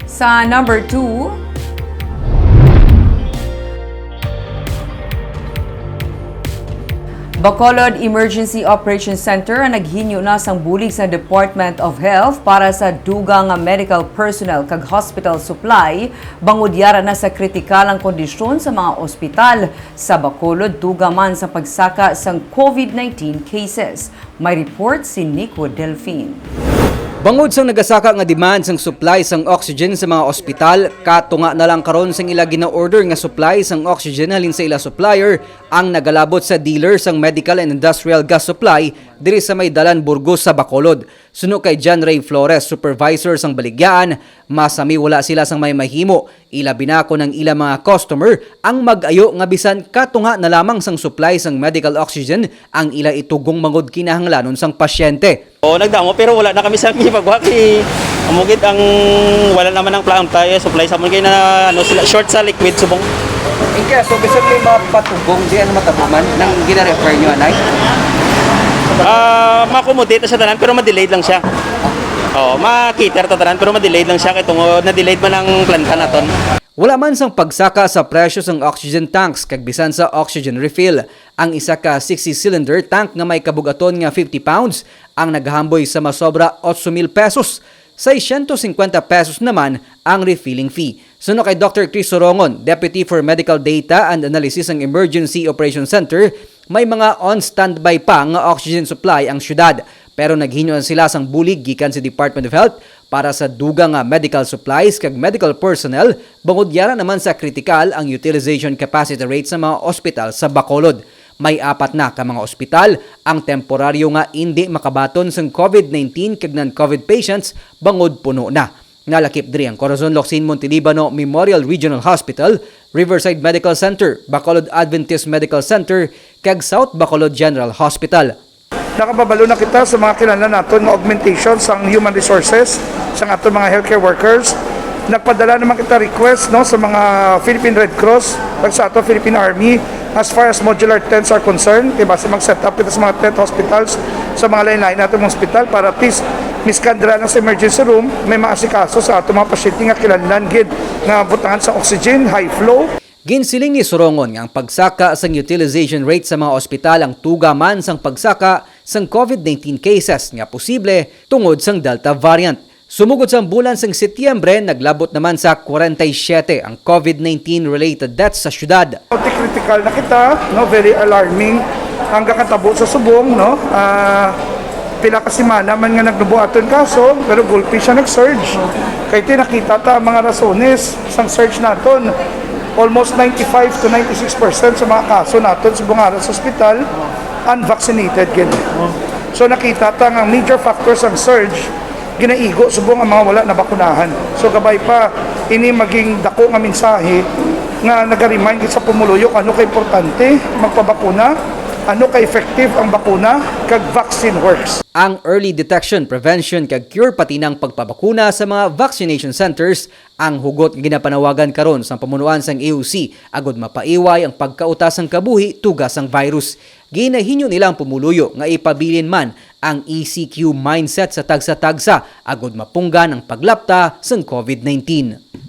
Sa number 2, Bacolod Emergency Operations Center ang naghinyo na sang bulig sa Department of Health para sa dugang medical personnel kag hospital supply bangod yara na sa kritikalang kondisyon sa mga ospital sa Bacolod dugaman sa pagsaka sang COVID-19 cases. May report si Nico Delfin. Bangod sang nagasaka nga demand sang supply sang oxygen sa mga ospital, katunga na lang karon sang ila gina-order nga supply sang oxygen halin sa ila supplier ang nagalabot sa dealer sang medical and industrial gas supply diri sa may Dalan Burgos sa Bacolod. Suno kay John Ray Flores, supervisor sang baligyaan, masami wala sila sang may mahimo. Ila binako ng ila mga customer ang mag-ayo nga bisan katunga na lamang sang supply sang medical oxygen ang ila itugong mangod kinahanglanon sang pasyente. Nagdamo pero wala na kami sa ipagwa kay amugid ang wala naman ang plan tayo supply sa mga na sila short sa liquid subong. Kaya so bisan may mapatugong di ano matabuman nang gina-refer nyo anay? Makomodate sa tanan pero ma-delayed lang siya. Ma-cater ta tanan pero ma-delayed lang siya kay tungod na-delayed man ang planta naton. Wala man sang pagsaka sa presyo sang oxygen tanks kag bisan sa oxygen refill. Ang isa ka 60-cylinder tank nga may kabugaton nga 50 pounds ang naghamboy sa masobra 8,000 pesos. 650 pesos naman ang refilling fee. Suno kay Dr. Chris Sorongon, Deputy for Medical Data and Analysis ng Emergency Operations Center, may mga on-standby pa nga oxygen supply ang syudad. Pero naghinyoan sila sang bulig gikan sa Department of Health para sa dugang nga medical supplies kag medical personnel, bangod yara naman sa critical ang utilization capacity rate sa mga ospital sa Bacolod. May 4 na ka mga ospital ang temporaryo nga hindi makabaton sang COVID-19 kag non-COVID patients bangod puno na. Nalakip diri ang Corazon Locsin Montelibano Memorial Regional Hospital, Riverside Medical Center, Bacolod Adventist Medical Center kag South Bacolod General Hospital. Nakababalo na kita sa mga kinahanglan naton nga augmentation sa human resources sa aton mga healthcare workers. Nagpadala naman kita request sa mga Philippine Red Cross at sa ato Philippine Army as far as modular tents are concerned. Kaya basta mag-set up kita sa mga tent hospitals sa mga lain-lain natin mga hospital para at least miskandra lang sa emergency room may maasikaso sa ato mga pasyente nga kinahanglan gid nga butangan sa oxygen, high flow. Ginsiling ni Sorongon nga ang pagsaka sang utilization rate sa mga ospital ang tugaman sang pagsaka sang COVID-19 cases nga posible tungod sang Delta variant. Sumugod sa bulan sang Setyembre, naglabot naman sa 47 ang COVID-19 related deaths sa syudad. Critical na kita, very alarming hanggang katabo sa subong, pila ka semana man nga nagnubuhaton kaso pero gulpi siya nag-surge. Kaya nakita ta ang mga rasones sang surge naton. Almost 95 to 96% sa mga kaso naton sa bungaran sa ospital unvaccinated gid. So nakita ta nga major factors ang surge ginaigo subong ang mga wala na bakunahan. So gabay pa ini maging dako nga mensahe nga naga-remind sa pumuluyok ano ka importante magpabakuna, ano ka effective ang bakuna kag vaccine works. Ang early detection, prevention kag cure pati ng pagpabakuna sa mga vaccination centers ang hugot nga ginapanawagan karon sa pamunuan sang AUC agod mapaiway ang pagkautas sang kabuhi tugas sang virus. Ginahinyo nilang pumuluyo nga ipabilin man ang ECQ mindset sa tagsa-tagsa agod mapunggan ang paglapta sang COVID-19.